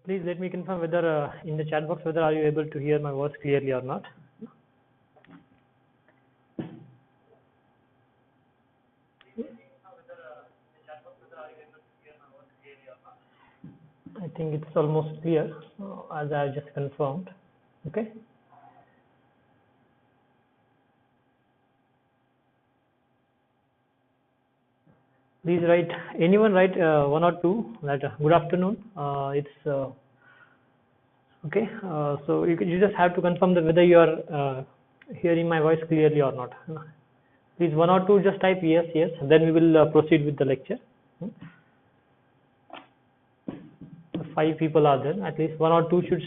Please let me confirm whether in the chat box whether are you able to hear my voice clearly or not. I think it's almost clear as I just confirmed. Okay. Please write, anyone write one or two that good afternoon. It's okay. So you just have to confirm that whether you are hearing my voice clearly or not. Please one or two just type yes, yes. Then we will proceed with the lecture. 5 people are there. At least one or two should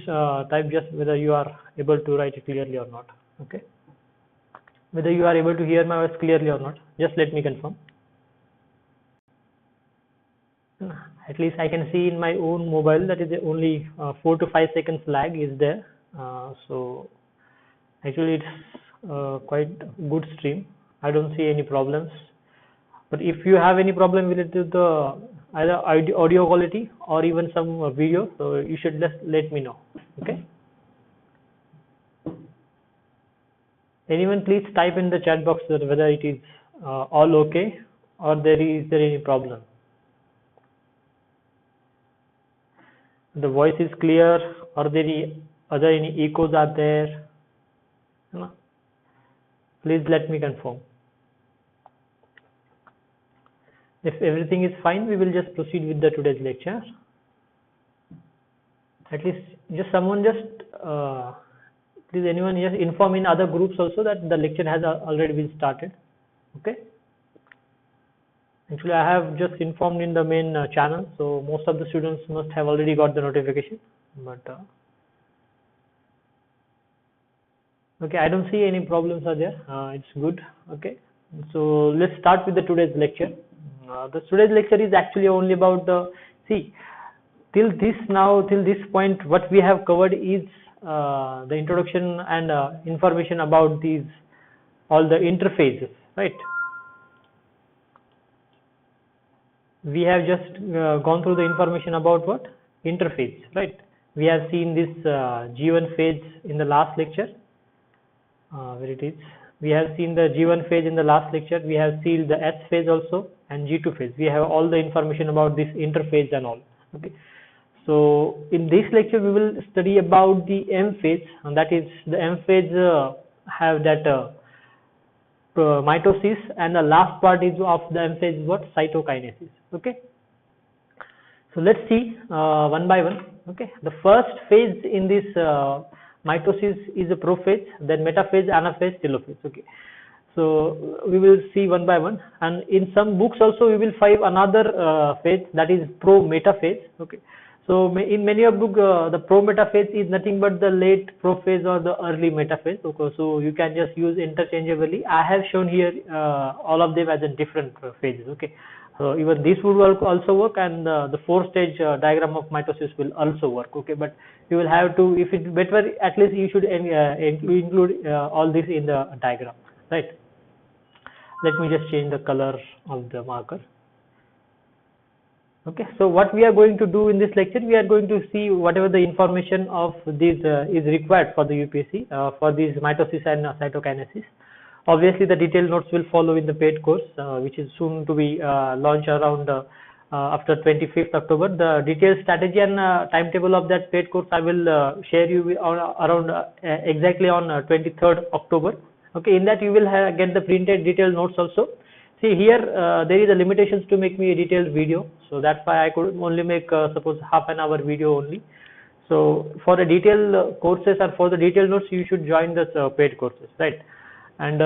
type just whether you are able to write it clearly or not. Okay. Whether you are able to hear my voice clearly or not. Just let me confirm. At least I can see in my own mobile that is only 4 to 5 seconds lag is there. So actually it's quite good stream. I don't see any problems. But if you have any problem related to the either audio quality or even some video, so you should just let me know. Okay. Anyone please type in the chat box whether it is all okay or is there any problem. The voice is clear, or are there any echoes are there? No. Please let me confirm. If everything is fine, we will just proceed with the today's lecture. At least just someone please anyone just inform in other groups also that the lecture has already been started. Okay. Actually, I have just informed in the main channel, so most of the students must have already got the notification. But okay, I don't see any problems are there. It's good. Okay, so let's start with the today's lecture. Today's lecture is actually only about till this point, what we have covered is the introduction and information about all the interphases, right? We have just gone through the information about what? Interphase, right? We have seen this G1 phase in the last lecture. Where it is? We have seen the G1 phase in the last lecture. We have seen the S phase also and G2 phase. We have all the information about this interphase and all. Okay. So in this lecture, we will study about the M phase, and that is the M phase have that mitosis, and the last part is of the M phase is what? Cytokinesis. Okay. So let's see one by one. Okay. The first phase in this mitosis is a prophase, then metaphase, anaphase, telophase. Okay. So we will see one by one, and in some books also we will find another phase, that is Prometaphase. Okay. So in many of books, the Prometaphase is nothing but the late prophase or the early metaphase. Okay, so you can just use interchangeably. I have shown here all of them as a different phases. Okay, so even this would also work, and the 4-stage diagram of mitosis will also work. Okay, but you will have to, if it's better, at least you should include all this in the diagram, right? Let me just change the color of the marker. Okay, so what we are going to do in this lecture, we are going to see whatever the information of this is required for the UPSC for this mitosis and cytokinesis. Obviously, the detailed notes will follow in the paid course, which is soon to be launched around after 25th October. The detailed strategy and timetable of that paid course I will share you around exactly on 23rd October. Okay, in that you will get the printed detailed notes also. See here, there is a limitations to make me a detailed video, so that's why I could only make suppose half an hour video only. So for the detailed courses or for the detailed notes, you should join the paid courses, right? And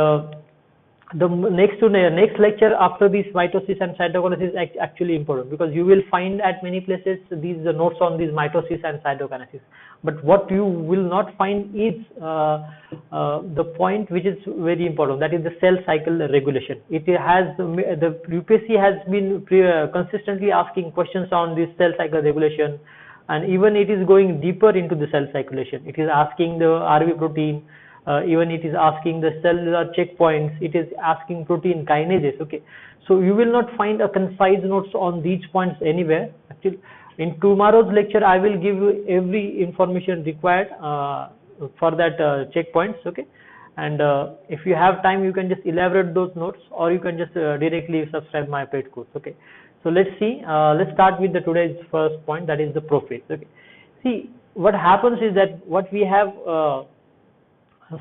the next lecture after this mitosis and cytokinesis is actually important, because you will find at many places these notes on this mitosis and cytokinesis, but what you will not find is the point which is very important, that is the cell cycle regulation. It has the UPSC has been consistently asking questions on this cell cycle regulation, and even it is going deeper into the cell circulation. It is asking the RB protein. Even it is asking the cellular checkpoints, it is asking protein kinases. Okay, so you will not find a concise notes on these points anywhere. Actually, In tomorrow's lecture, I will give you every information required for that checkpoints. Okay, and if you have time, you can just elaborate those notes, or you can just directly subscribe my paid course. Okay, so let's see. Let's start with the today's first point, that is the prophase. Okay, see what happens is that what we have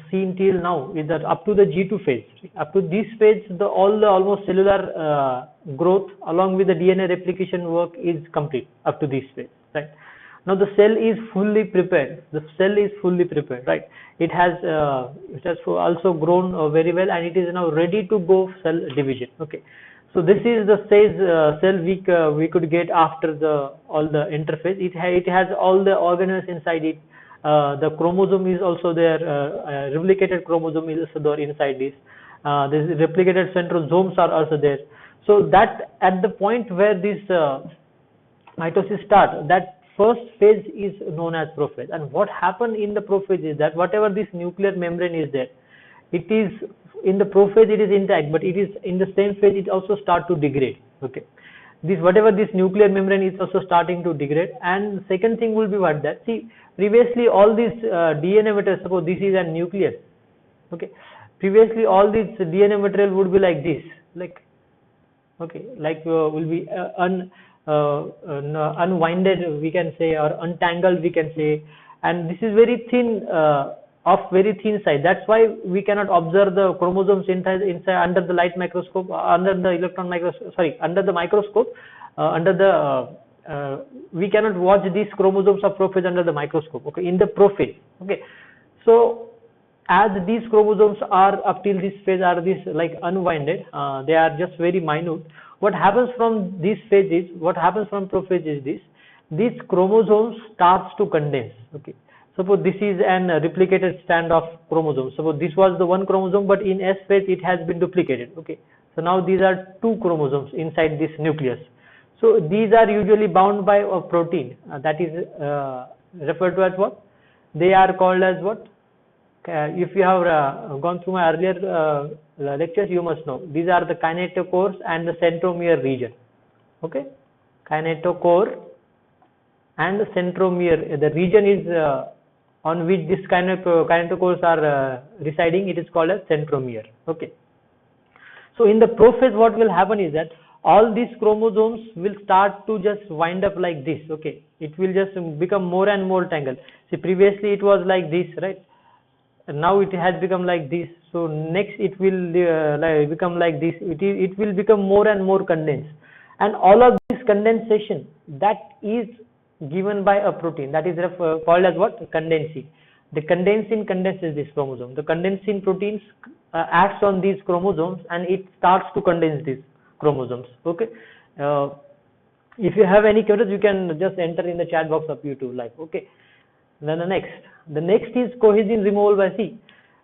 seen till now is that up to the G2 phase, up to this phase, all the almost cellular growth along with the DNA replication work is complete up to this phase, right? Now the cell is fully prepared. The cell is fully prepared, right? It has also grown very well, and it is now ready to go cell division. Okay, so this is the stage cell we could get after all the interphase. It has all the organelles inside it. The chromosome is also there, replicated chromosome is also there inside this. These replicated centrosomes are also there. So that at the point where this mitosis starts, that first phase is known as prophase. And what happened in the prophase is that whatever this nuclear membrane is there, it is in the prophase it is intact, but it is in the same phase it also start to degrade. Okay, whatever this nuclear membrane is also starting to degrade. And second thing will be what that, see, previously all these DNA material, suppose this is a nucleus. Okay, previously all this DNA material would be like this, like, okay, like will be unwinded, we can say, or untangled, we can say, and this is very thin, of very thin size. That's why we cannot observe the chromosomes inside under the light microscope, under the electron microscope, under the microscope, we cannot watch these chromosomes of prophase under the microscope. Okay, in the prophase. Okay, so as these chromosomes are up till this phase are this like unwinded, they are just very minute. What happens from this phase is, what happens from prophase is this: these chromosomes starts to condense. Okay, suppose this is an replicated strand of chromosomes. Suppose this was the one chromosome, but in S phase it has been duplicated. Okay, so now these are two chromosomes inside this nucleus. So these are usually bound by a protein that is referred to as what? They are called as what? If you have gone through my earlier lectures, you must know these are the kinetochores and the centromere region. Okay, kinetochore and the centromere. The region is on which this kinetochores are residing. It is called as centromere. Okay. So in the prophase, what will happen is that all these chromosomes will start to just wind up like this. Okay, it will just become more and more tangled. See, previously it was like this, right? And now it has become like this. So next it will become like this. It will become more and more condensed, and all of this condensation that is given by a protein that is called as what? Condensin. The condensin condenses this chromosome. The condensin proteins acts on these chromosomes, and it starts to condense these chromosomes. Okay, if you have any questions, you can just enter in the chat box of YouTube live. Okay, then the next is cohesin removal by C.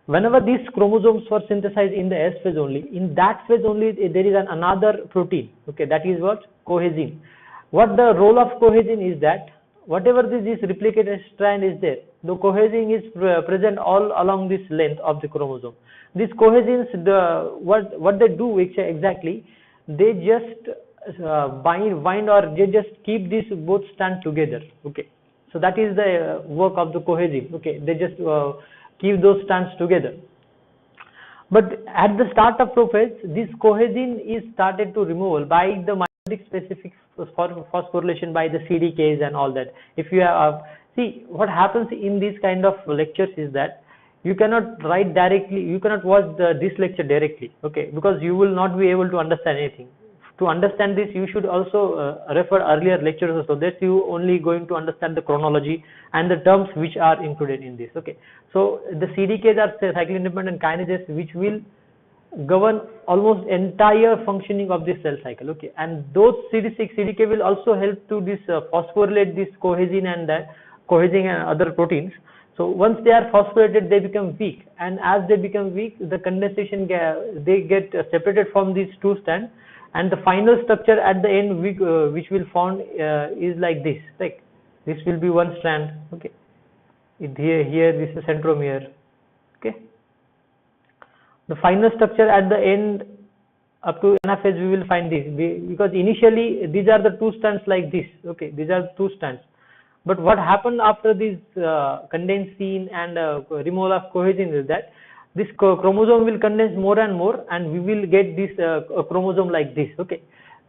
Whenever these chromosomes were synthesized in the S phase only, in that phase only there is another protein. Okay, that is what? Cohesin. What the role of cohesin is that whatever this replicated strand is there, the cohesin is present all along this length of the chromosome. These cohesins, what they do exactly, they just bind or they just keep these both strands together. Okay, so that is the work of the cohesin. Okay, they just keep those strands together. But at the start of prophase, this cohesin is started to removal by the mitotic specific phosphorylation by the CDKs and all that. If you have see what happens in these kind of lectures is that you cannot write directly, you cannot watch this lecture directly. Okay, because you will not be able to understand anything. To understand this, you should also refer earlier lectures, so that you only going to understand the chronology and the terms which are included in this. Okay, so the CDKs are cyclic independent kinases which will govern almost entire functioning of this cell cycle. Okay, and those CDK will also help to this phosphorylate this cohesin and other proteins. So once they are phosphorylated, they become weak, and as they become weak, the condensation they get separated from these two strands, and the final structure at the end which will form is like this. Like this will be one strand. Okay, here this is centromere. Okay, the final structure at the end up to anaphase we will find this, because initially these are the two strands like this. Okay, these are two strands. But what happened after this condensing and removal of cohesin is that this chromosome will condense more and more, and we will get this chromosome like this. Okay,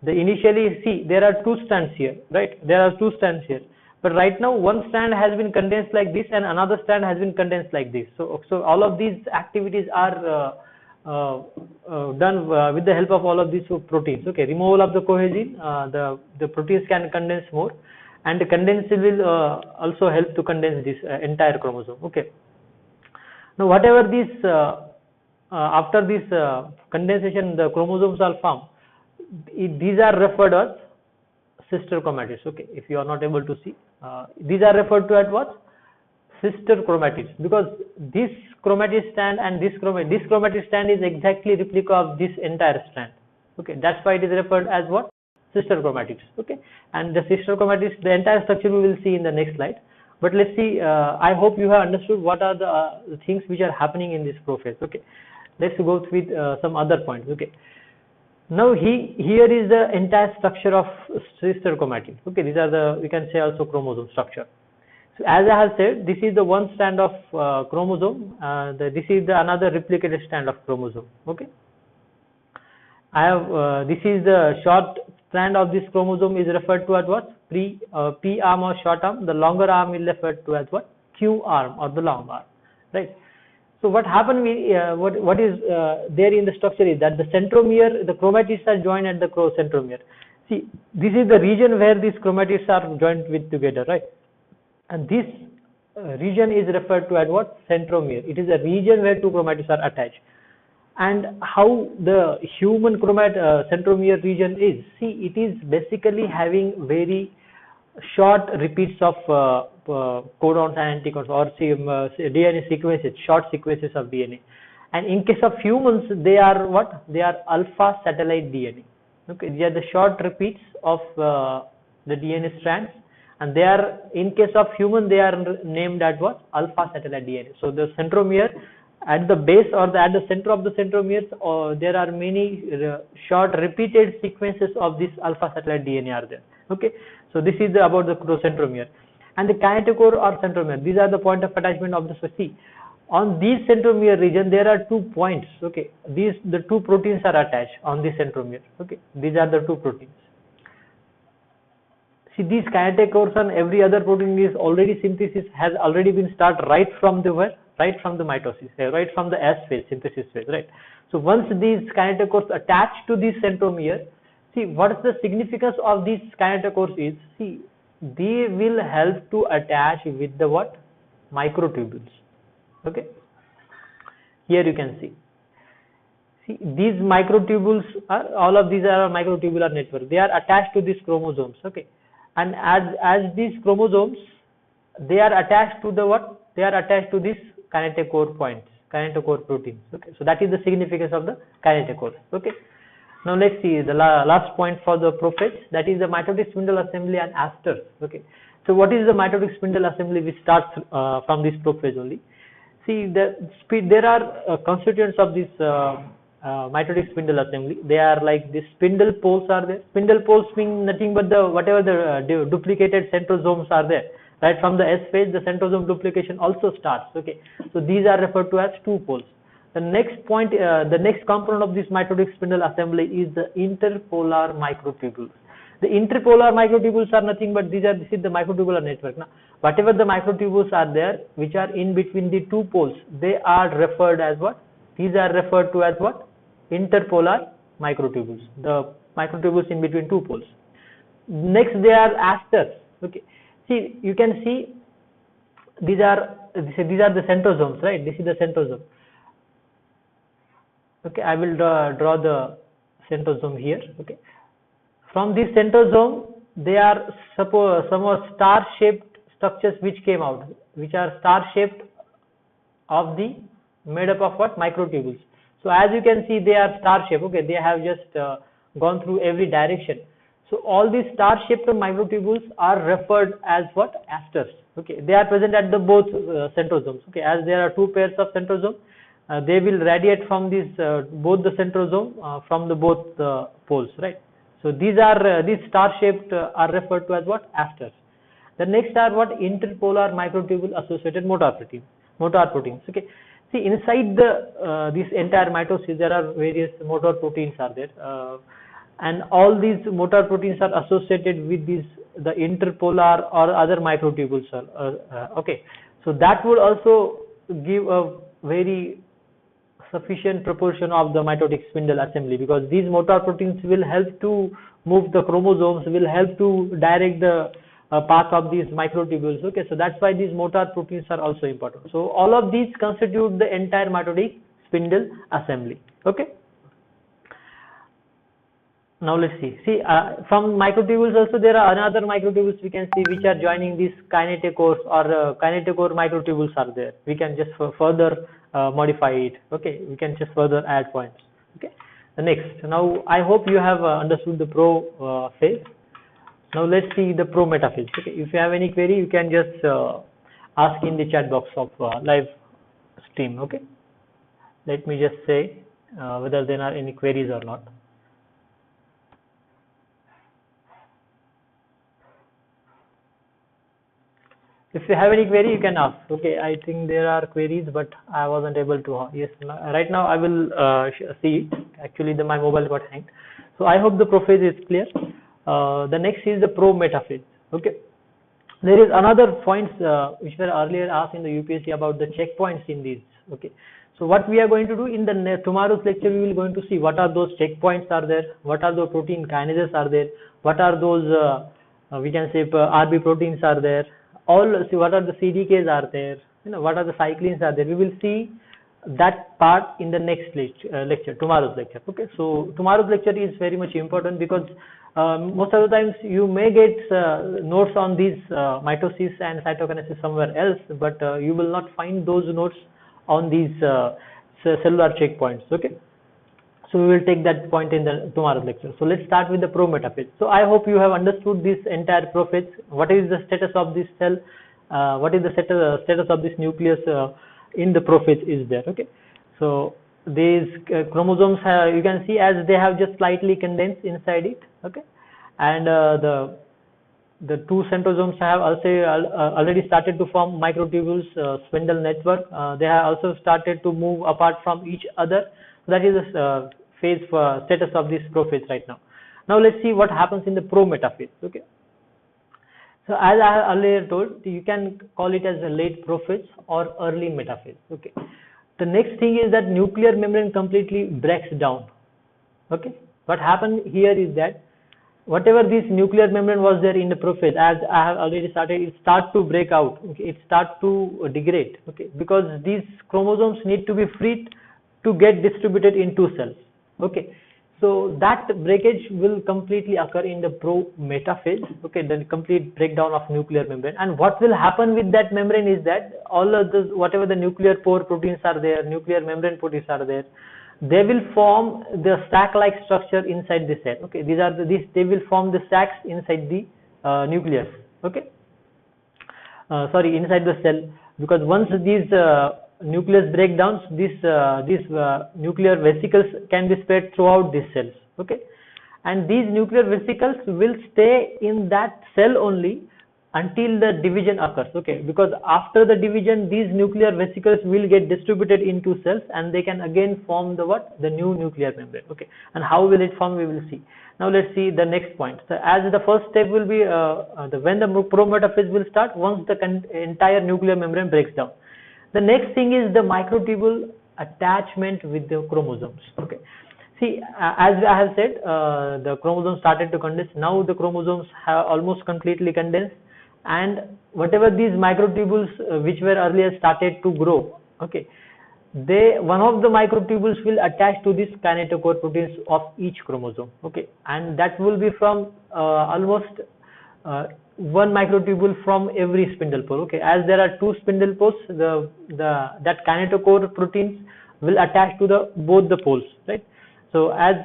the initially see there are two strands here, right? There are two strands here, but right now one strand has been condensed like this and another strand has been condensed like this. So all of these activities are done with the help of all of these proteins. Okay, removal of the cohesin, the proteins can condense more, and the condensation will also help to condense this entire chromosome. Okay. Now, whatever this after this condensation, the chromosomes are formed. These are referred as sister chromatids. Okay, if you are not able to see, these are referred to as what? Sister chromatids, because this chromatid strand and this chromatid strand is exactly replica of this entire strand. Okay, that's why it is referred as what? Sister chromatids. Okay, and the sister chromatids, the entire structure we will see in the next slide. But let's see. I hope you have understood what are the things which are happening in this prophase. Okay, let's go with some other points. Okay, now here is the entire structure of sister chromatid. Okay, these are the, we can say also chromosome structure. So as I have said, this is the one strand of chromosome. This is the another replicated strand of chromosome. Okay, I have this is the short strand of this chromosome is referred to as what? P arm or short arm. The longer arm is referred to as what? Q arm or the long arm, right? So what happened? What is there in the structure is that the centromere, the chromatids are joined at the centromere. See, this is the region where these chromatids are joined with together, right? And this region is referred to as what? Centromere. It is a region where two chromatids are attached. And how the human centromere region is? See, it is basically having very short repeats of codons and anticodons, or DNA sequences, short sequences of DNA. And in case of humans, they are what? They are alpha satellite DNA. Okay, they are the short repeats of the DNA strands, and they are, in case of human, they are named as what? Alpha satellite DNA. So the centromere, at the base or at the center of the centromeres, there are many short repeated sequences of this alpha satellite DNA are there. Okay, so this is about the centromere. And the kinetochore or centromere, these are the point of attachment of the species. On this centromere region, there are 2 points. Okay, the 2 proteins are attached on this centromere. Okay, these are the 2 proteins. See, these kinetochores and every other protein is already synthesis has already been started right from the where? Right from the mitosis, right from the S phase, synthesis phase, right? So once these kinetochores attach to this centromere, see what is the significance of these kinetochores is, see, they will help to attach with the what? Microtubules. Okay, here you can see these microtubules are, all of these are microtubular network. They are attached to these chromosomes. Okay, and as these chromosomes, they are attached to the what? They are attached to this kinetochore points, kinetochore proteins. Okay, so that is the significance of the kinetochore. Okay, now let's see the last point for the prophase, that is the mitotic spindle assembly and asters. Okay, so what is the mitotic spindle assembly? We start from this prophase only. See, there are constituents of this mitotic spindle assembly. They are like this spindle poles are there. Spindle poles mean nothing but the whatever the duplicated centrosomes are there. Right from the S phase, the centrosome duplication also starts. Okay, so these are referred to as 2 poles. The next point, the next component of this mitotic spindle assembly is the interpolar microtubules. The interpolar microtubules are nothing but this is the microtubular network. Now, whatever the microtubules are there, which are in between the 2 poles, they are referred as what? These are referred to as what? Interpolar microtubules. The microtubules in between 2 poles. Next, they are asters. Okay. See, you can see these are the centrosomes, right? This is the centrosome. Okay, I will draw the centrosome here. Okay, from this centrosome, they are somewhat star-shaped structures which came out, which are star-shaped of the made up of what? Microtubules. So as you can see, they are star-shaped. Okay, they have just gone through every direction. So all these star-shaped microtubules are referred as what? Asters. Okay, they are present at the both centrosomes. Okay, as there are 2 pairs of centrosomes, they will radiate from this both the centrosome from the both poles, right? So these are these star shaped are referred to as what? Asters. The next are what? Interpolar microtubule associated motor proteins. Okay. See, inside the this entire mitosis there are various motor proteins are there, and all these motor proteins are associated with these the interpolar or other microtubules. Okay. So that would also give a very sufficient proportion of the mitotic spindle assembly, because these motor proteins will help to move the chromosomes, will help to direct the path of these microtubules. Okay, so that's why these motor proteins are also important. So all of these constitute the entire mitotic spindle assembly. Okay. Now let's see. From microtubules also there are another microtubules we can see which are joining these kinetochores, or kinetochore microtubules are there. We can just further modify it. Okay, we can just further add points. Okay. The next. Now I hope you have understood the prophase. Now let's see the prometaphase. Okay. If you have any query, you can just ask in the chat box of live stream. Okay. Let me just say whether there are any queries or not. If you have any query, you can ask. Okay, I think there are queries, but I wasn't able to. Yes, right now I will see it. Actually, my mobile got hanged. So I hope the prophase is clear. The next is the prometaphase. Okay, there is another points which were earlier asked in the UPSC about the checkpoints in these. Okay, so what we are going to do in the tomorrow's lecture, we will going to see what are those checkpoints are there, what are the protein kinases are there, what are those we can say RB proteins are there. All see what are the CDKs are there, what are the cyclins are there. We will see that part in the next lecture, tomorrow's lecture. Okay, so tomorrow's lecture is very much important, because most of the times you may get notes on these mitosis and cytokinesis somewhere else, but you will not find those notes on these cellular checkpoints. Okay, so we will take that point in the tomorrow's lecture. So let's start with the prometaphase. So I hope you have understood this entire prophase. What is the status of this cell? What is the status of this nucleus in the prophase is there? Okay. So these chromosomes you can see as they have just slightly condensed inside it. Okay, and the two centrosomes have also already started to form microtubules spindle network. They have also started to move apart from each other. That is the phase status of this prophase right now. Now let's see what happens in the prometaphase. Okay. So as I have earlier told, you can call it as a late prophase or early metaphase. Okay. The next thing is that nuclear membrane completely breaks down. Okay. What happened here is that whatever this nuclear membrane was there in the prophase, as I have already started, it starts to break out. Okay. It starts to degrade. Okay. Because these chromosomes need to be freed to get distributed in two cells. Okay, so that breakage will completely occur in the prometaphase. Okay, the complete breakdown of nuclear membrane. And what will happen with that membrane is that all of the whatever the nuclear pore proteins are there, nuclear membrane proteins are there, they will form the sac-like structure inside the cell. Okay, they will form the sacs inside the nucleus. Okay, inside the cell, because once these nucleus breakdowns, these nuclear vesicles can be spread throughout these cells. Okay, and these nuclear vesicles will stay in that cell only until the division occurs. Okay, because after the division, these nuclear vesicles will get distributed into cells and they can again form the new nuclear membrane. Okay, and how will it form, we will see. Now let's see the next point. So as the first step will be when the prometaphase will start, once the entire nuclear membrane breaks down. The next thing is the microtubule attachment with the chromosomes. Okay. See, as I have said, the chromosomes started to condense. Now the chromosomes have almost completely condensed, and whatever these microtubules which were earlier started to grow. Okay, one of the microtubules will attach to this kinetochore proteins of each chromosome. Okay, and that will be from almost one microtubule from every spindle pore. Okay, as there are two spindle pores, that kinetochore proteins will attach to both the poles, right? So as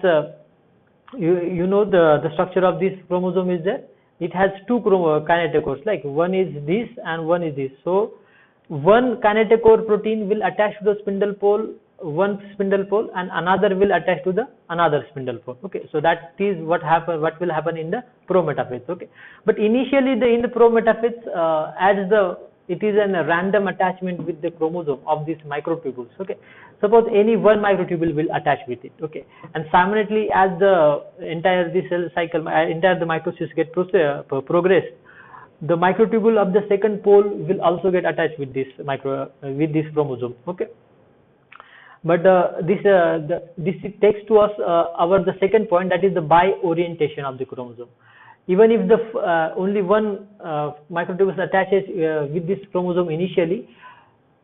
you know the structure of this chromosome is there. It has two kinetochores, like one is this and one is this. So one kinetochore protein will attach to the spindle pole one spindle pole and another will attach to the another spindle pole. Okay, so that is what will happen in the prometaphase. Okay, but initially in the prometaphase, it is a random attachment with the chromosome of these microtubules. Okay, suppose any one microtubule will attach with it. Okay, and simultaneously as the entire the cell cycle, the mitosis get progressed, the microtubule of the second pole will also get attached with this chromosome. Okay, but this takes to us the second point, that is the bi-orientation of the chromosome. Even if the only one microtubule attaches with this chromosome initially,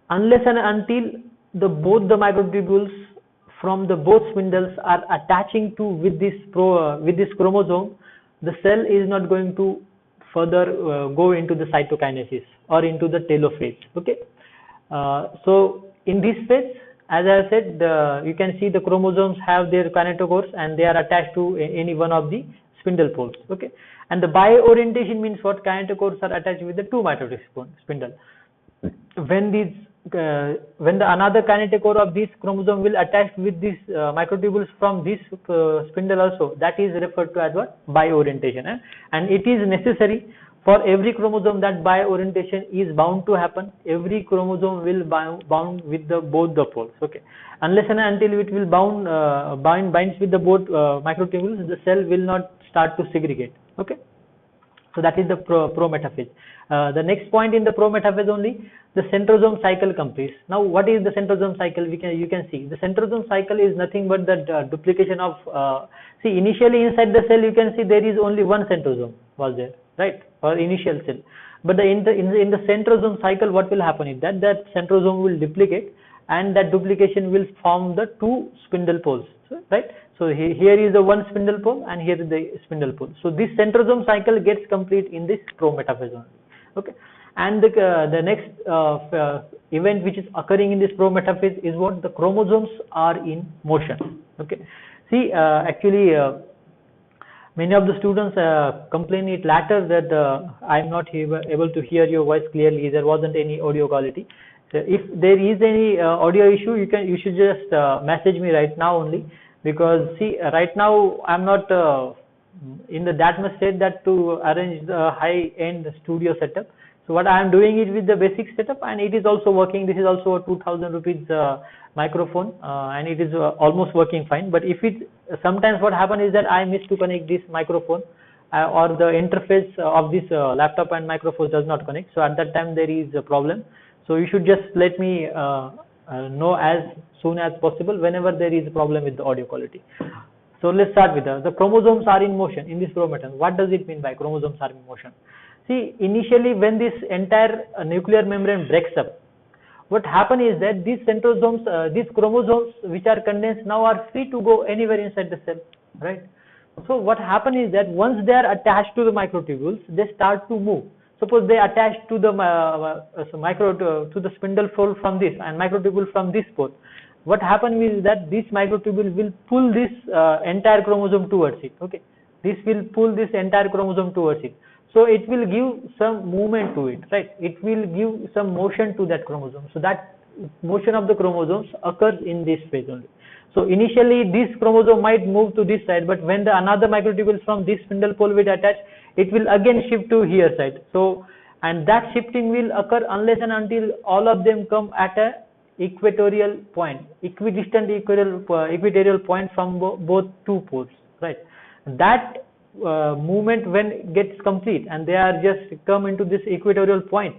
unless and until both the microtubules from both spindles are attaching with this chromosome, the cell is not going to further go into the cytokinesis or into the telophase. Okay, so in this phase, as I said, you can see the chromosomes have their kinetochores and they are attached to any one of the spindle poles. Okay, and the bi-orientation means what? Kinetochores are attached with the two mitotic spindle. When the another kinetochore of this chromosome will attach with these microtubules from this spindle also, that is referred to as what? Bi-orientation. And it is necessary for every chromosome that bi-orientation is bound to happen. Every chromosome will bound with both the poles. Okay, unless and until it will binds with the both microtubules, the cell will not start to segregate. Okay, so that is the prometaphase. The next point in the prometaphase only, the centrosome cycle completes. Now, what is the centrosome cycle? You can see the centrosome cycle is nothing but the duplication of. See, initially inside the cell, you can see there is only one centrosome was there, right, or initial cell. But in the centrosome cycle, what will happen is that centrosome will duplicate, and that duplication will form the two spindle poles, right? So here is the one spindle pole and here is the spindle pole. So this centrosome cycle gets complete in this prometaphase only. Okay, and the next event which is occurring in this prometaphase is what? The chromosomes are in motion. Okay, see, actually many of the students complain it later that I am not able to hear your voice clearly. There wasn't any audio quality. So if there is any audio issue, you should just message me right now only, because see, right now I'm not in that much state that to arrange the high-end studio setup. So what I am doing is with the basic setup, and it is also working. This is also a 2,000 rupees microphone, and it is almost working fine. But if it sometimes what happens is that I miss to connect this microphone, or the interface of this laptop and microphone does not connect. So at that time there is a problem. So you should just let me know as soon as possible whenever there is a problem with the audio quality. So let's start with the chromosomes are in motion in this chromatin. What does it mean by chromosomes are in motion? See, initially when this entire nuclear membrane breaks up, what happens is that these centrosomes, these chromosomes which are condensed now are free to go anywhere inside the cell, right? So what happens is that once they are attached to the microtubules, they start to move. Suppose they attach to the to the spindle pole from this and microtubule from this pole. What happens is that this microtubule will pull this entire chromosome towards it. Okay, this will pull this entire chromosome towards it. So it will give some movement to it, right? It will give some motion to that chromosome. So that motion of the chromosomes occurs in this phase only. So initially this chromosome might move to this side, but when another microtubule from this spindle pole will attach, it will again shift to here side. So, and that shifting will occur unless and until all of them come at a equatorial point, equidistant equatorial point from both two poles, right? That movement when it gets complete and they are just come into this equatorial point,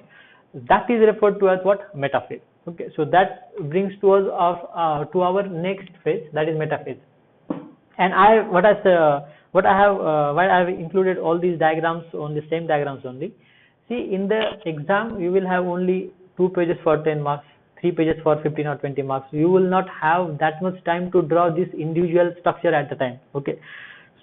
that is referred to as what? Metaphase. Okay, so that brings to us to our next phase, that is metaphase. And why I have included all these diagrams on the same diagrams only. See, in the exam you will have only 2 pages for 10 marks, 3 pages for 15 or 20 marks. You will not have that much time to draw this individual structure at the time. Okay,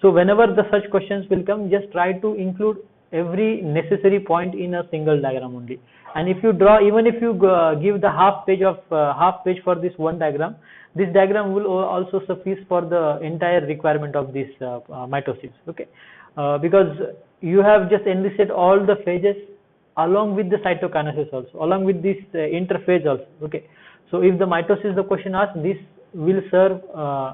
so whenever the such questions will come, just try to include every necessary point in a single diagram only. And if you draw, even if you give the half page for this one diagram, this diagram will also suffice for the entire requirement of this mitosis. Okay, because you have just enlisted all the phases along with the cytokinesis also, along with this interphase also. Okay, So if the mitosis the question asks, this will serve,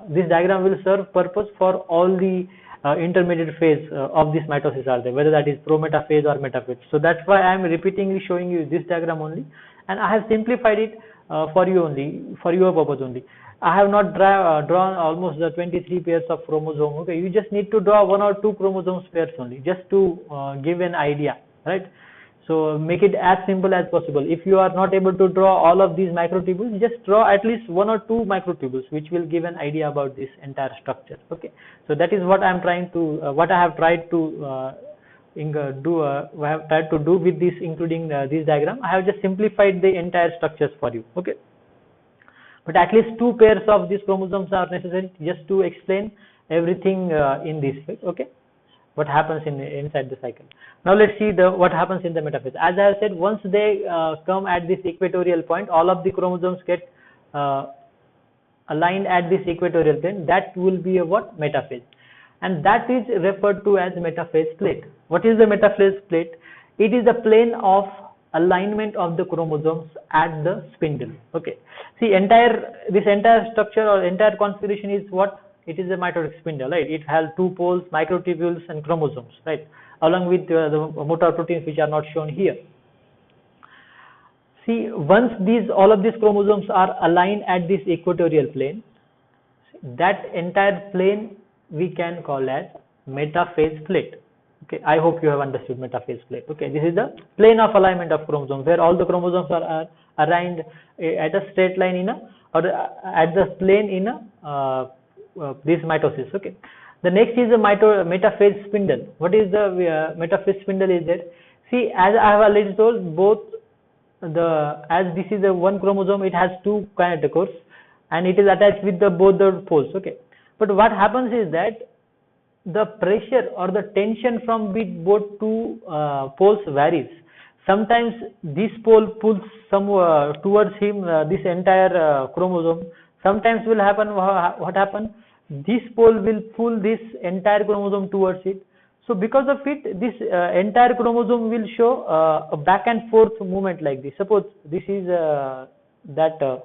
this diagram will serve purpose for all the intermediate phase of this mitosis are there, whether that is prometaphase or metaphase. So that's why I am repeatedly showing you this diagram only, and I have simplified it for you only, for your purpose only. I have not drawn almost the 23 pairs of chromosome. Okay, you just need to draw 1 or 2 chromosomes pairs only, just to give an idea, right? So make it as simple as possible. If you are not able to draw all of these microtubules, just draw at least 1 or 2 microtubules, which will give an idea about this entire structure. Okay, so that is what I am trying to, what I have tried to do with this, including this diagram. I have just simplified the entire structures for you. Okay, but at least 2 pairs of these chromosomes are necessary just to explain everything in this phase. Okay, what happens inside the cycle. Now let's see what happens in the metaphase. As I have said, once they come at this equatorial point, all of the chromosomes get aligned at this equatorial plane. That will be a what? Metaphase, and that is referred to as metaphase plate. What is the metaphase plate? It is the plane of alignment of the chromosomes at the spindle. Okay, see, this entire structure or entire configuration is what? It is a mitotic spindle, right? It has 2 poles, microtubules and chromosomes, right? Along with the motor proteins, which are not shown here. See, once all of these chromosomes are aligned at this equatorial plane, that entire plane we can call as metaphase plate. Okay, I hope you have understood metaphase plate. Okay, this is the plane of alignment of chromosomes, where all the chromosomes are aligned at a straight line or at the plane in this mitosis. Okay, the next is the metaphase spindle. What is the metaphase spindle is that? See, as I have already told, both as this is a one chromosome, it has 2 kinetochores and it is attached with both the poles. Okay, but what happens is that the pressure or the tension from both 2 poles varies. Sometimes this pole pulls towards him this entire chromosome. Sometimes will happen, what happens? This pole will pull this entire chromosome towards it. So because of it, this entire chromosome will show a back and forth movement like this. Suppose this is that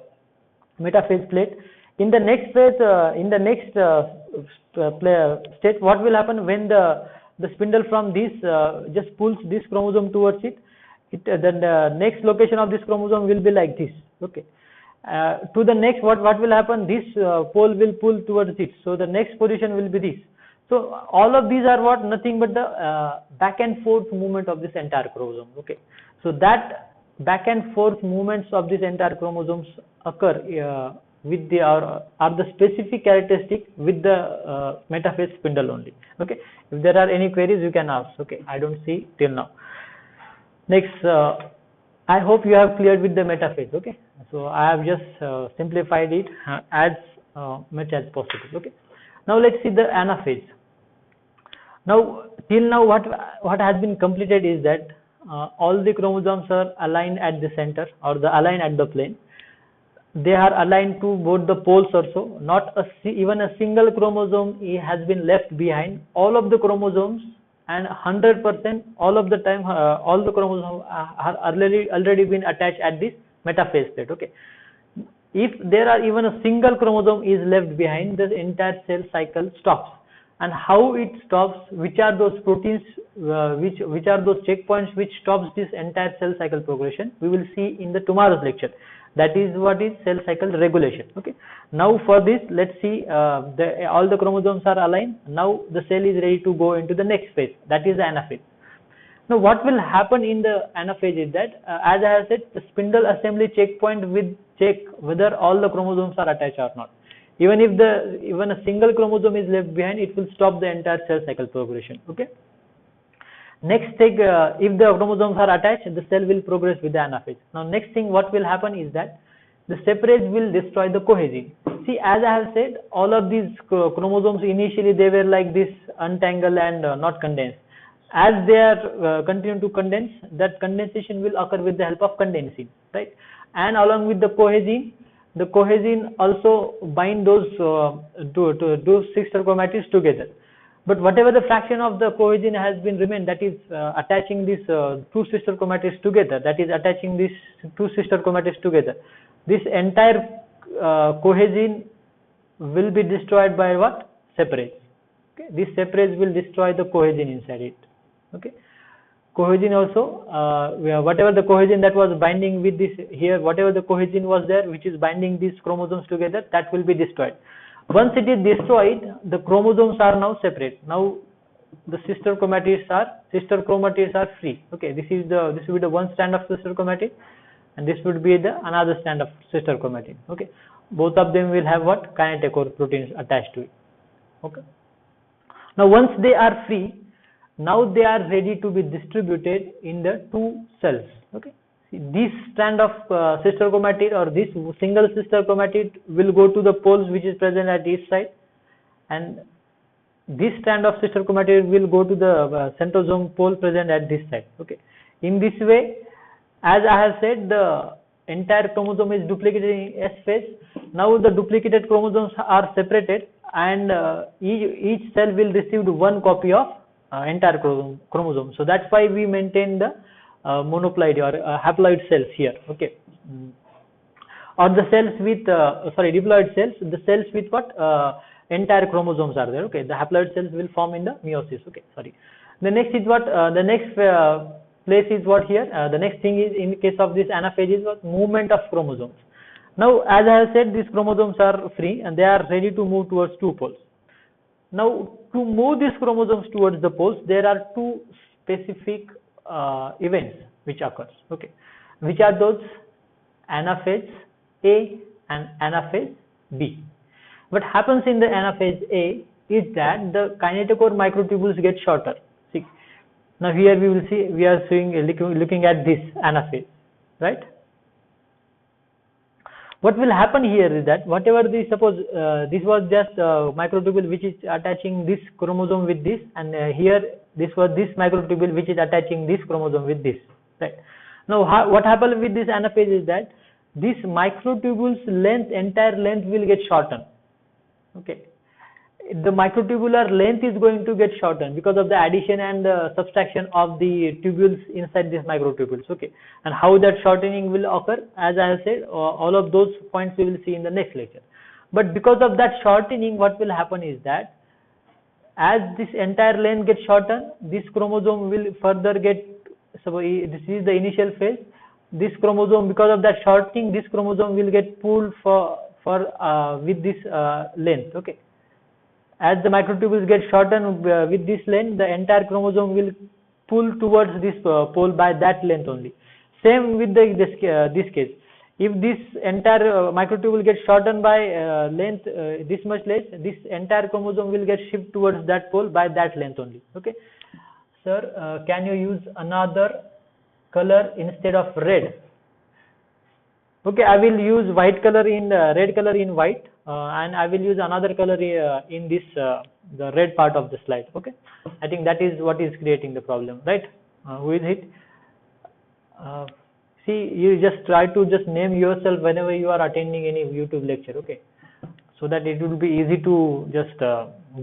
metaphase plate. In the next phase, in the next stage, what will happen when the spindle from this just pulls this chromosome towards it? Then the next location of this chromosome will be like this. Okay. To the next, what will happen? This pole will pull towards it. So the next position will be this. So all of these are what? Nothing but the back and forth movement of this entire chromosome. Okay. So that back and forth movements of this entire chromosomes occur with are the specific characteristic with the metaphase spindle only. Okay. If there are any queries, you can ask. Okay. I don't see till now. Next, I hope you have cleared with the metaphase. Okay. So I have just simplified it as much as possible. Okay. Now let's see the anaphase. Now till now what has been completed is that all the chromosomes are aligned at the center or aligned at the plane. They are aligned to both the poles also. Not even a single chromosome has been left behind. All of the chromosomes and 100% all of the time all the chromosomes are already been attached at this metaphase plate. Okay. If there are even a single chromosome is left behind, the entire cell cycle stops. And how it stops, which are those proteins, which are those checkpoints which stops this entire cell cycle progression, we will see in the tomorrow's lecture. That is what is cell cycle regulation. Okay. Now for this, let's see all the chromosomes are aligned. Now the cell is ready to go into the next phase, that is the anaphase. Now what will happen in the anaphase is that as I have said, the spindle assembly checkpoint will check whether all the chromosomes are attached or not. Even if even a single chromosome is left behind, it will stop the entire cell cycle progression. Okay. Next thing, if the chromosomes are attached, the cell will progress with the anaphase. Now next thing what will happen is that the separase will destroy the cohesin. See, as I have said, all of these chromosomes initially they were like this, untangled and not condensed. As they are continue to condense, that condensation will occur with the help of condensin, right? And along with the cohesin also bind those sister chromatids together. But whatever the fraction of the cohesin has been remained, that is attaching these 2 sister chromatids together, that is attaching these 2 sister chromatids together, this entire cohesin will be destroyed by what? Separase. Okay, this separase will destroy the cohesin inside it. Okay, cohesin also, whatever the cohesin that was binding with this here, whatever the cohesin was there which is binding these chromosomes together, that will be destroyed. Once it is destroyed, the chromosomes are now separate. Now the sister chromatids are free. Okay, this will be the one strand of sister chromatid, and this would be the another strand of sister chromatid. Okay, both of them will have what? Kinetochore proteins attached to it. Okay, now once they are free, now they are ready to be distributed in the two cells. Okay, see, this strand of sister chromatid or this single sister chromatid will go to the poles which is present at each side, and this strand of sister chromatid will go to the centrosome pole present at this side. Okay, in this way, as I have said, the entire chromosome is duplicated in S phase. Now the duplicated chromosomes are separated, and each cell will receive one copy of entire chromosome. So that's why we maintain the monoploid or haploid cells here. Okay, or the cells with diploid cells, the cells with what? Entire chromosomes are there. Okay, the haploid cells will form in the meiosis. Okay, sorry. The next is what? The next place is what here? The next thing is, in case of this anaphase, is what? Movement of chromosomes. Now, as I have said, these chromosomes are free and they are ready to move towards two poles. Now, to move these chromosomes towards the poles, there are two specific events which occurs. Okay, which are those? Anaphase A and Anaphase B. What happens in the Anaphase A is that the kinetochore microtubules get shorter. See, now here we will see, we are looking at this anaphase, right? What will happen here is that whatever this, suppose this was just microtubule which is attaching this chromosome with this, and here this was this microtubule which is attaching this chromosome with this, right? Now what happens with this anaphase is that this microtubule's length, entire length will get shortened. Okay, the microtubular length is going to get shortened because of the addition and subtraction of the tubules inside these microtubules. Okay, and how that shortening will occur, as I have said, all of those points we will see in the next lecture. But because of that shortening, what will happen is that as this entire length gets shortened, this chromosome will further get, so this is the initial phase. This chromosome, because of that shortening, this chromosome will get pulled with this length. Okay, as the microtubules get shortened with this length, the entire chromosome will pull towards this pole by that length only. Same with this case. If this entire microtubule gets shortened by length this much less, this entire chromosome will get shifted towards that pole by that length only. Okay, sir, can you use another color instead of red? Okay, I will use white color in red color in white, and I will use another color in this the red part of the slide. Okay, I think that is what is creating the problem, right? Who is it? See, you just try to just name yourself whenever you are attending any YouTube lecture. Okay, so that it will be easy to just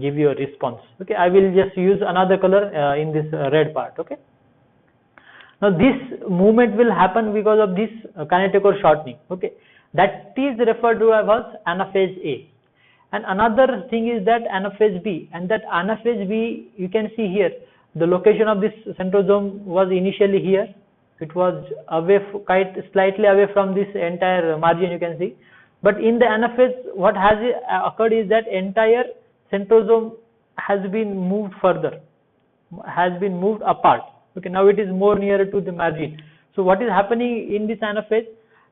give you a response. Okay, I will just use another color in this red part. Okay. Now this movement will happen because of this kinetochore shortening. Okay, that is referred to as anaphase A. And another thing is that anaphase B, and that anaphase B, you can see here the location of this centrosome was initially here. It was away, quite slightly away from this entire margin, you can see. But in the anaphase, what has occurred is that entire centrosome has been moved further, has been moved apart. Okay, now it is more nearer to the margin. So what is happening in this anaphase,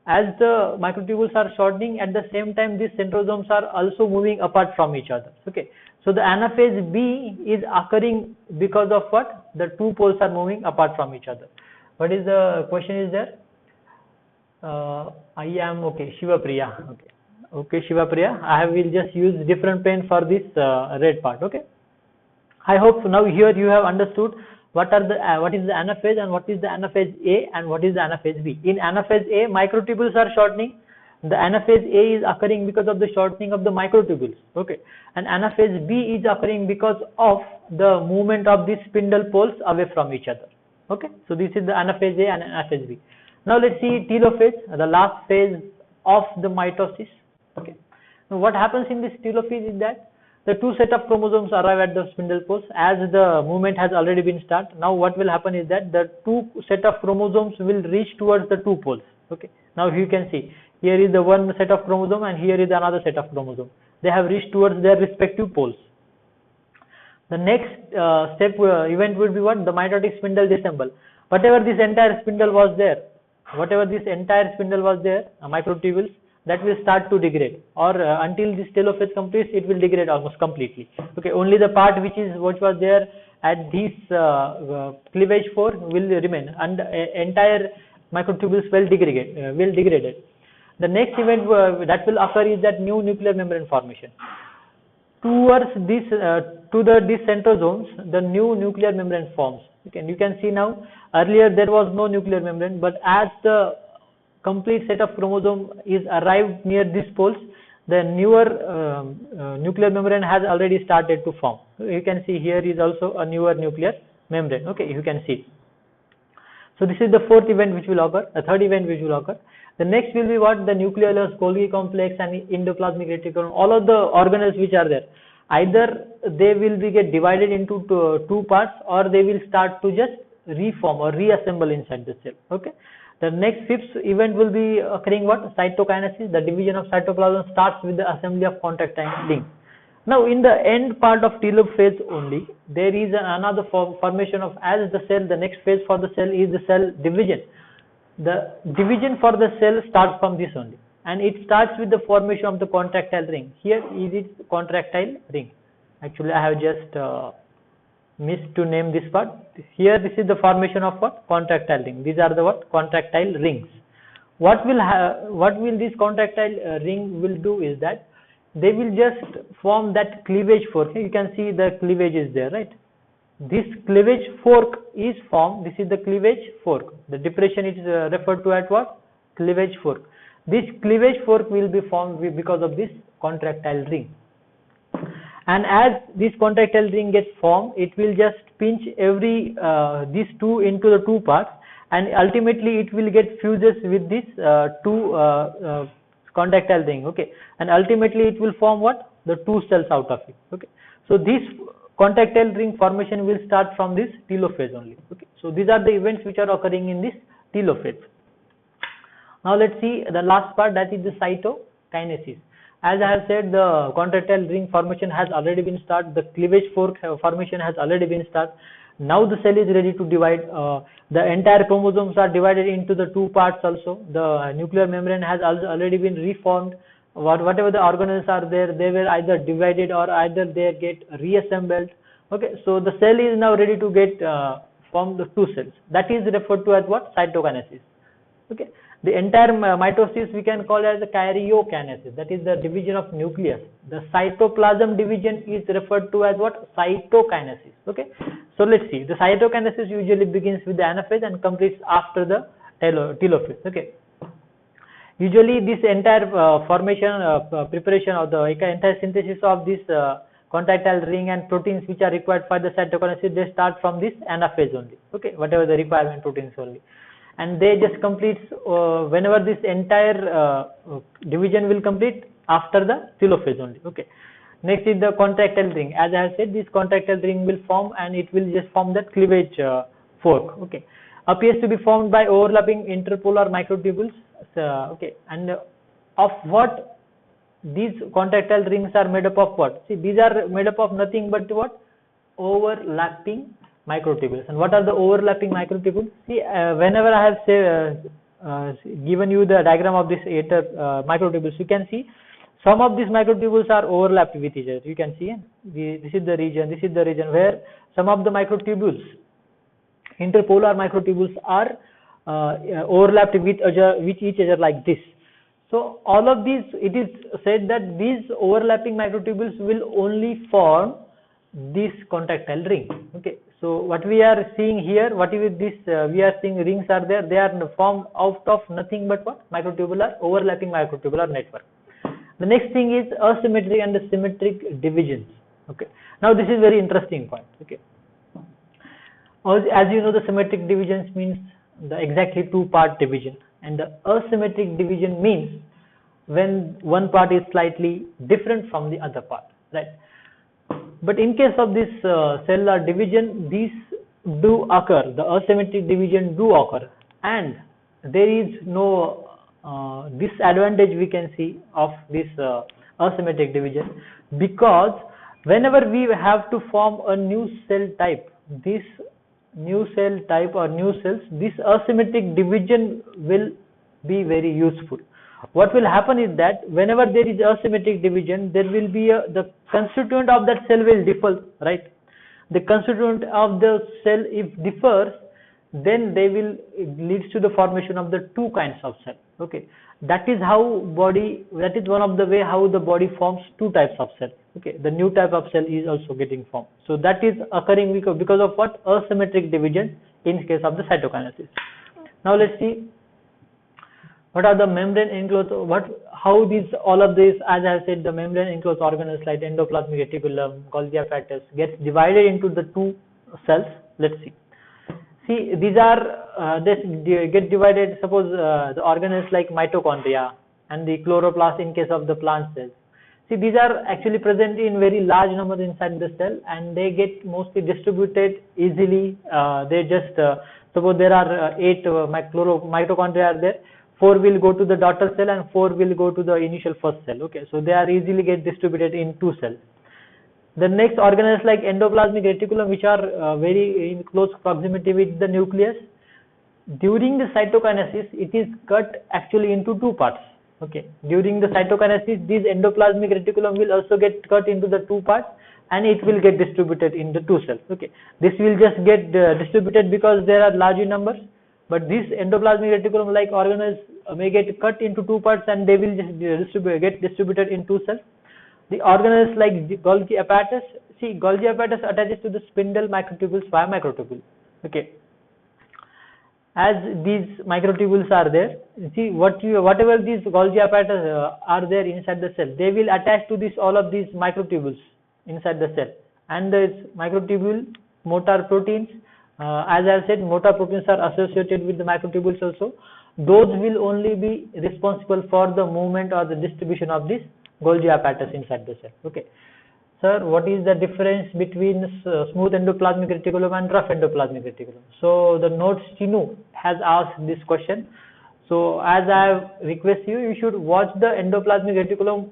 as the microtubules are shortening, at the same time these centrosomes are also moving apart from each other. Okay, so the anaphase B is occurring because of what? The two poles are moving apart from each other. What is the question is there? I am okay, Shivapriya. Okay, Shivapriya, I will just use different pen for this red part. Okay, I hope now here you have understood what is the anaphase and what is the anaphase A and what is the anaphase B. In anaphase A, microtubules are shortening. The anaphase A is occurring because of the shortening of the microtubules. Okay, and anaphase B is occurring because of the movement of these spindle poles away from each other. Okay, so this is the anaphase A and anaphase B. Now let's see telophase, the last phase of the mitosis. Okay. Now what happens in this telophase is that the two set of chromosomes arrive at the spindle post as the movement has already been started. Now what will happen is that the two set of chromosomes will reach towards the two poles. Okay. Now you can see here is the one set of chromosome and here is another set of chromosome. They have reached towards their respective poles. The next event will be what? The mitotic spindle disassemble. Whatever this entire spindle was there, microtubules, that will start to degrade, or until this telophase completes, it will degrade almost completely. Okay, only the part which was there at this cleavage fork will remain, and entire microtubules will degraded. The next event that will occur is that new nuclear membrane formation. Towards this these centrosomes, the new nuclear membrane forms. Okay, you can see now. Earlier there was no nuclear membrane, but as the complete set of chromosome is arrived near these poles, the newer nuclear membrane has already started to form. You can see here is also a newer nuclear membrane. Okay, you can see. So this is the fourth event which will occur. The third event which will occur. The next will be what? The nucleolus, Golgi complex, and endoplasmic reticulum. All of the organelles which are there, either they will be get divided into two parts, or they will start to just reform or reassemble inside the cell. Okay. The next fifth event will be occurring what? Cytokinesis. The division of cytoplasm starts with the assembly of contractile links. Now in the end part of telophase only, there is another formation of, as the cell, the next phase for the cell is the cell division. The division for the cell starts from this only, and it starts with the formation of the contractile ring. Here is its contractile ring. Actually I have just missed to name this part. Here this is the formation of what? Contractile ring. These are the what? Contractile rings. What will this contractile ring will do is that they will just form that cleavage fork. You can see the cleavage is there, right? This cleavage fork is formed. This is the cleavage fork. The depression is referred to as what? Cleavage fork. This cleavage fork will be formed because of this contractile ring. And as this contractile ring gets formed, it will just pinch every these two into the two parts, and ultimately it will get fuses with this two contractile ring. Okay, and ultimately it will form what? The two cells out of it. Okay, so this contractile ring formation will start from this telophase only. Okay, so these are the events which are occurring in this telophase. Now let's see the last part, that is the cytokinesis. As I have said, the contractile ring formation has already been started. The cleavage fork formation has already been started. Now the cell is ready to divide. The entire chromosomes are divided into the two parts also. The nuclear membrane has also already been reformed. Whatever the organelles are there, they were either divided or either they get reassembled. Okay, so the cell is now ready to get form the two cells. That is referred to as what? Cytokinesis. Okay, the entire mitosis we can call as the karyokinesis. That is the division of nucleus. The cytoplasm division is referred to as what? Cytokinesis. Okay, so let's see. The cytokinesis usually begins with the anaphase and completes after the telophase. Okay. Usually this entire formation, preparation of the entire synthesis of this contractile ring and proteins which are required for the cytokinesis, they start from this anaphase only. Okay, whatever the requirement proteins only, and they just completes whenever this entire division will complete after the telophase only. Okay. Next is the contractile ring. As I have said, this contractile ring will form and it will just form that cleavage fork. Okay, appears to be formed by overlapping interpolar microtubules. Okay, and of what these contractile rings are made up of? What? See, these are made up of nothing but what? Overlapping microtubules. And what are the overlapping microtubules? See, whenever I have given you the diagram of this microtubules, you can see some of these microtubules are overlapped with each other. You can see this is the region where some of the microtubules, interpolar microtubules, are overlapped with each other like this. So all of these, it is said that these overlapping microtubules will only form this contractile ring. Okay, so what we are seeing here, what is this? We are seeing rings are there. They are formed out of nothing but what? Overlapping microtubular network. The next thing is asymmetric and symmetric divisions. Okay, now this is very interesting point. Okay, as you know, the symmetric divisions means the exactly two-part division, and the asymmetric division means when one part is slightly different from the other part, right? But in case of this cellular division, these do occur, the asymmetric division do occur, and there is no disadvantage we can see of this asymmetric division, because whenever we have to form a new cell type, this new cell type or new cells, this asymmetric division will be very useful. What will happen is that whenever there is asymmetric division, there will be the constituent of that cell will differ, right? The constituent of the cell if differs, then they will leads to the formation of the two kinds of cell. Okay, that is how body, that is one of the way how the body forms two types of cell. Okay, the new type of cell is also getting formed. So that is occurring because of what? Asymmetric division in case of the cytokinesis. Now let's see what are the membrane enclosed, how these, all of this, as I said, the membrane enclosed organelles like endoplasmic reticulum, Golgi apparatus gets divided into the two cells. Let's see. See, these are, they get divided, suppose the organelles like mitochondria and the chloroplast in case of the plant cells. See, these are actually present in very large numbers inside the cell, and they get mostly distributed easily. They just, suppose there are 8 mitochondria are there, 4 will go to the daughter cell and 4 will go to the initial first cell. Okay, so they are easily get distributed in 2 cells. The next organelles like endoplasmic reticulum, which are very in close proximity with the nucleus. During the cytokinesis, it is cut actually into 2 parts. Okay, during the cytokinesis, this endoplasmic reticulum will also get cut into the 2 parts, and it will get distributed in the 2 cells. Okay, this will just get distributed because there are larger numbers, but this endoplasmic reticulum like organelles may get cut into 2 parts, and they will just get distributed in 2 cells. The organelles like Golgi apparatus, see, Golgi apparatus attaches to the spindle microtubules via microtubule. Okay, as these microtubules are there, see, whatever these Golgi apparatus are there inside the cell, they will attach to this, all of these microtubules inside the cell, and this microtubule motor proteins, as I said, motor proteins are associated with the microtubules also. Those will only be responsible for the movement or the distribution of this Golgi apparatus inside the cell. Okay, sir, what is the difference between smooth endoplasmic reticulum and rough endoplasmic reticulum? So the notes Chinu has asked this question. So as I request you, you should watch the endoplasmic reticulum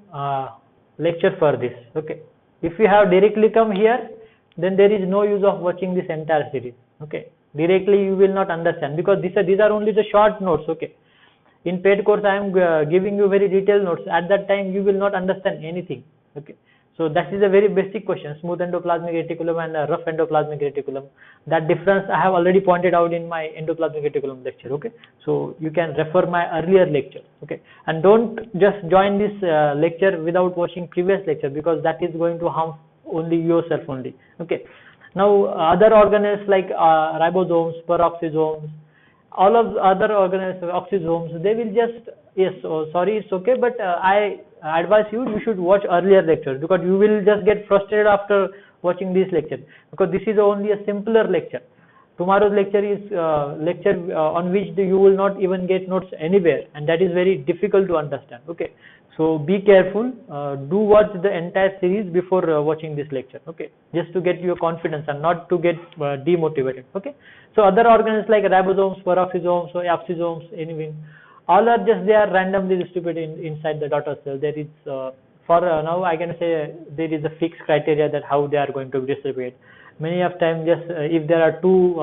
lecture for this. Okay, if you have directly come here, then there is no use of watching this entire series. Okay, directly you will not understand, because these are only the short notes. Okay, in paid course I am giving you very detailed notes. At that time you will not understand anything. Okay, so that is a very basic question, smooth endoplasmic reticulum and rough endoplasmic reticulum. That difference I have already pointed out in my endoplasmic reticulum lecture. Okay, so you can refer my earlier lecture. Okay, and don't just join this lecture without watching previous lecture, because that is going to harm only yourself only. Okay, now other organelles like ribosomes, peroxisomes, all of the other organelles, oxysomes, they will just, yes, sorry, it's okay, but I advise you should watch earlier lectures, because you will just get frustrated after watching this lecture, because this is only a simpler lecture. Tomorrow's lecture is lecture on which you will not even get notes anywhere, and that is very difficult to understand. Okay, so be careful, do watch the entire series before watching this lecture. Okay, just to get your confidence and not to get demotivated. Okay, so other organelles like ribosomes, peroxisomes, or oxysomes, anything, all are just, they are randomly distributed inside the daughter cell. There is for now I can say there is a fixed criteria that how they are going to be distributed. Many of time, just if there are 2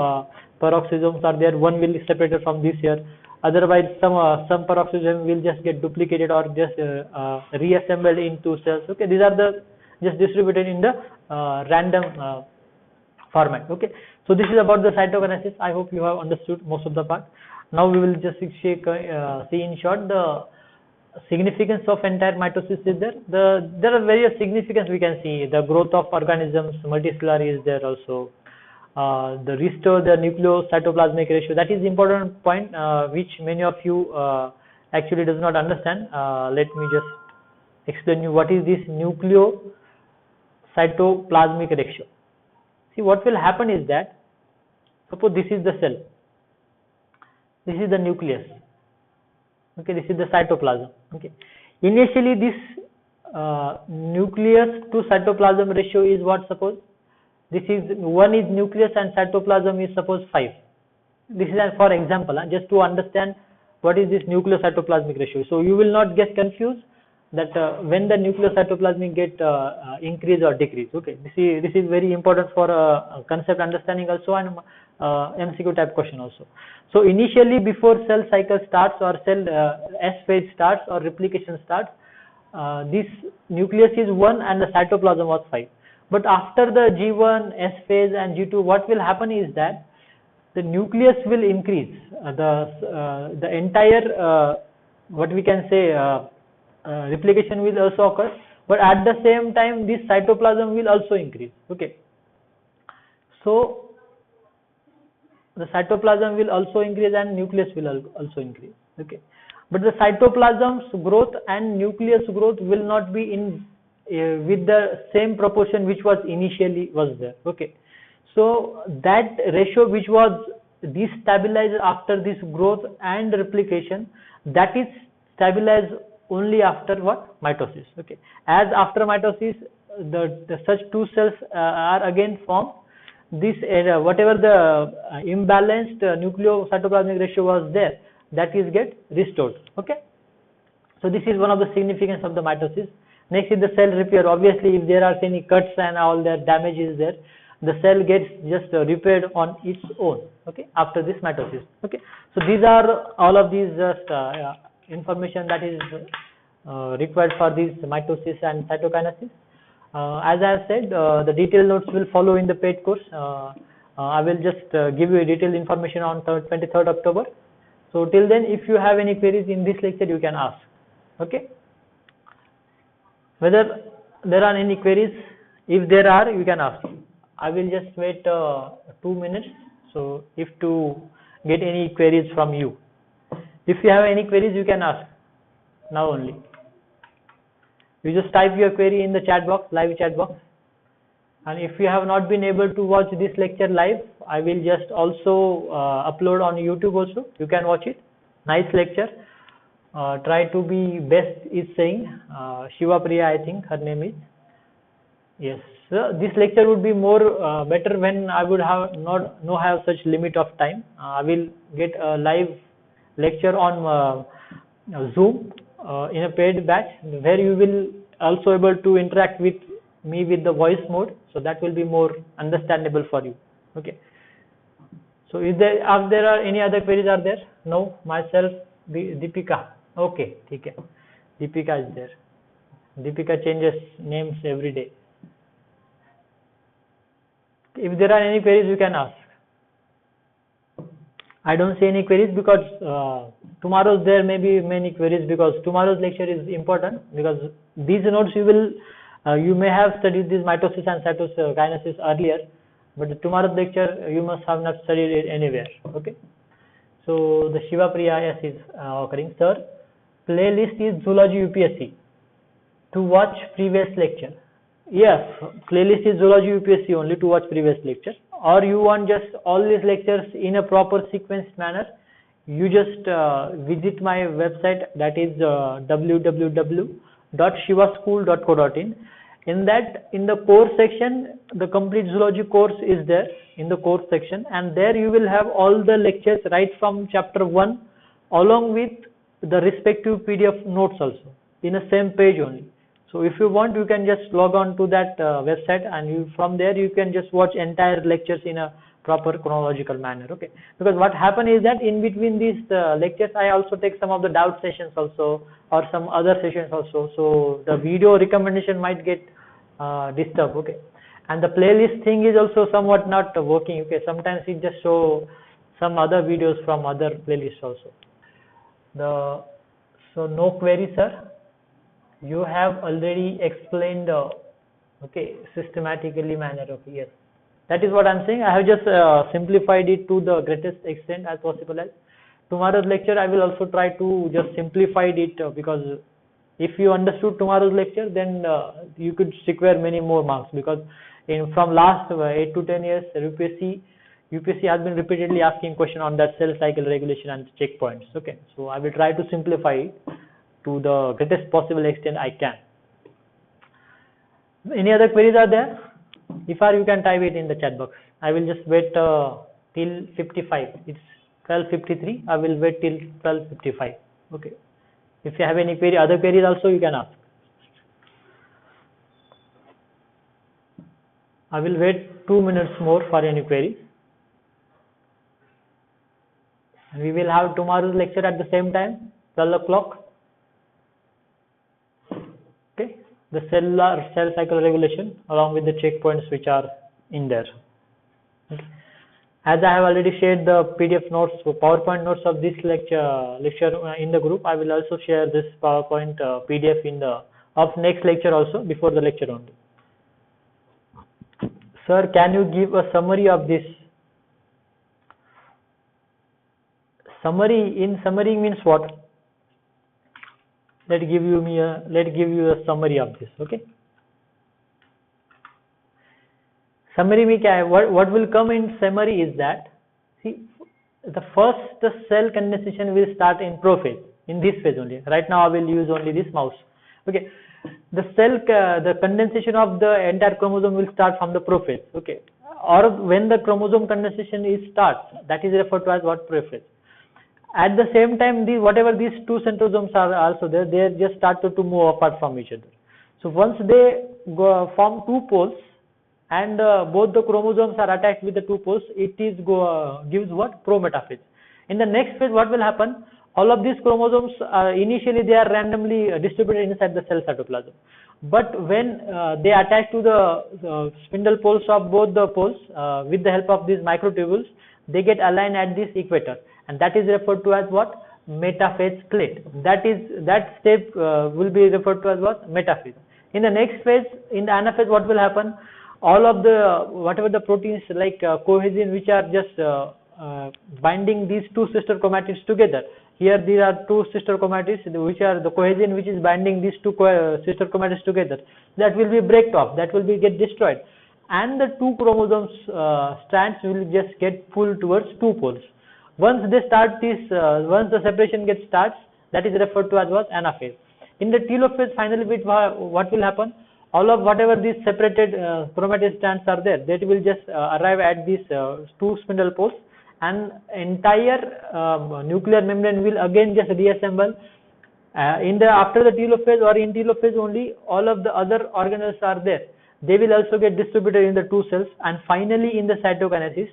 peroxisomes are there, one will be separated from this here. Otherwise, some peroxisome will just get duplicated or just reassembled into cells. Okay, these are the just distributed in the random format. Okay, so this is about the cytokinesis. I hope you have understood most of the part. Now we will just see in short the significance of entire mitosis is there. There are various significance we can see. The growth of organisms, multicellular is there also. The restore the nucleocytoplasmic ratio, that is important point which many of you actually does not understand. Let me just explain you what is this nucleocytoplasmic ratio. See, what will happen is that, suppose this is the cell, this is the nucleus. Okay, this is the cytoplasm. Okay, Initially this nucleus to cytoplasm ratio is what, suppose this is 1 is nucleus and cytoplasm is suppose 5. This is for example, just to understand what is this nucleocytoplasmic ratio. So you will not get confused that when the nucleocytoplasmic get increase or decrease. Okay, this is very important for concept understanding also, and MCQ type question also. So initially before cell cycle starts or cell S phase starts or replication starts, this nucleus is 1 and the cytoplasm was 5. But after the G1, S phase and G2, what will happen is that the nucleus will increase. The entire what we can say replication will also occur, but at the same time this cytoplasm will also increase. Okay, so the cytoplasm will also increase and nucleus will also increase. Okay, but the cytoplasm's growth and nucleus growth will not be in with the same proportion which was initially was there. Okay, so that ratio which was destabilized after this growth and replication, that is stabilized only after what? Mitosis. Okay, as after mitosis the such two cells are again formed, this whatever the imbalanced nucleocytoplasmic ratio was there, that is get restored. Okay, so this is one of the significance of the mitosis. Next is the cell repair. Obviously if there are any cuts and all that damage is there, the cell gets just repaired on its own. Okay, after this mitosis. Okay, so these are all of these just information that is required for this mitosis and cytokinesis. As I have said, the detailed notes will follow in the paid course. I will just give you a detailed information on 23rd October. So till then, if you have any queries in this lecture, you can ask. Okay, whether there are any queries, if there are, you can ask. I will just wait 2 minutes, so if to get any queries from you. If you have any queries, you can ask now only. You just type your query in the chat box, live chat box. And if you have not been able to watch this lecture live, I will just also upload on YouTube also. You can watch it. Nice lecture. Try to be best is saying. Shiva Priya, I think her name is. Yes. So this lecture would be more better when I would have have such limit of time. I will get a live lecture on Zoom in a paid batch, where you will also able to interact with me with the voice mode, so that will be more understandable for you. Okay, so if there are any other queries are there? No, myself, Deepika. Okay, okay. Deepika is there. Deepika changes names every day. If there are any queries, you can ask. I don't see any queries because tomorrow's there may be many queries, because tomorrow's lecture is important, because these notes you may have studied this mitosis and cytokinesis earlier, but tomorrow's lecture you must have not studied it anywhere. Okay, so the Shiva Priya, yes, is occurring. Sir, playlist is Zoology UPSC to watch previous lecture. Yes, playlist is Zoology UPSC only to watch previous lecture. Or you want just all these lectures in a proper sequenced manner, you just visit my website, that is www.shivaschool.co.in. In that, in the course section, the complete zoology course is there in the course section, and there you will have all the lectures right from chapter 1 along with the respective PDF notes also in the same page only. So if you want, you can just log on to that website, and from there you can just watch entire lectures in a proper chronological manner. Okay, because what happen is that in between these lectures, I also take some of the doubt sessions also, or some other sessions also, so the video recommendation might get disturbed. Okay, and the playlist thing is also somewhat not working. Okay, sometimes it just show some other videos from other playlists also. So no query, sir. You have already explained okay, systematically manner. Okay, yes, that is what I'm saying. I have just simplified it to the greatest extent as possible. As tomorrow's lecture, I will also try to just simplify it, because if you understood tomorrow's lecture, then you could secure many more marks, because from last 8 to 10 years, UPSC has been repeatedly asking question on that cell cycle regulation and checkpoints. Okay, so I will try to simplify it to the greatest possible extent I can. Any other queries are there? If are, you can type it in the chat box. I will just wait till 55. It's 12:53. I will wait till 12:55. Okay. If you have any query, other queries also you can ask. I will wait 2 minutes more for any query. And we will have tomorrow's lecture at the same time, 12 o'clock. Okay. The cell cycle regulation along with the checkpoints which are in there. Okay. As I have already shared the PDF notes, PowerPoint notes of this lecture in the group, I will also share this PowerPoint PDF in the of next lecture also, before the lecture only. Sir, can you give a summary of this? Summary means what? Let give you a summary of this. Okay. Summary में क्या है? What will come in summary is that, see, the cell condensation will start in prophase, in this phase only. Right now I will use only this mouse. Okay. The condensation of the entire chromosome will start from the prophase. Okay. Or when the chromosome condensation starts, that is referred to as what? Prophase. At the same time, whatever these two centrosomes are also there, they just started to move apart from each other. So once they form two poles, and both the chromosomes are attached with the two poles, it gives what? Prometaphase. In the next phase, what will happen? All of these chromosomes initially they are randomly distributed inside the cell cytoplasm, but when they attach to the spindle poles of both the poles with the help of these microtubules, they get aligned at this equator, and that is referred to as what? Metaphase clit. That step will be referred to as what? Metaphase. In the next phase, in the anaphase, what will happen? All of the whatever the proteins like cohesin which are just binding these two sister chromatids together. Here there are two sister chromatids which are the cohesin which is binding these two sister chromatids together. That will be break off. That will be get destroyed, and the two chromosomes strands will just get pulled towards two poles. Once they start this, once the separation gets starts, that is referred to as what? Anaphase. In the telophase, finally, what will happen? All of whatever these separated chromatid strands are there, that will just arrive at these two spindle poles, and entire nuclear membrane will again just reassemble. After the telophase or in telophase only, all of the other organelles are there. They will also get distributed in the two cells, and finally in the cytokinesis,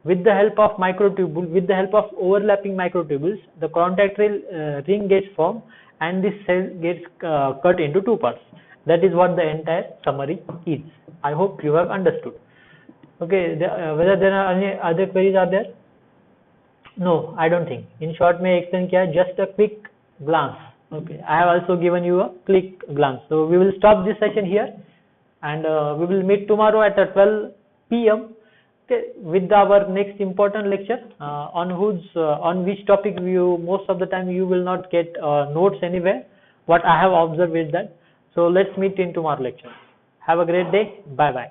with the help of microtubule, with the help of overlapping microtubules, the contact ring gets formed, and this cell gets cut into two parts. That is what the entire summary is. I hope you have understood. Okay, whether there are any other queries are there? No, I don't think. In short, may I explain kya? Just a quick glance. Okay, I have also given you a quick glance. So we will stop this session here, and we will meet tomorrow at 12 p.m. Okay, with our next important lecture on which topic most of the time you will not get notes anywhere. What I have observed is that. So let's meet in tomorrow lecture. Have a great day. Bye bye.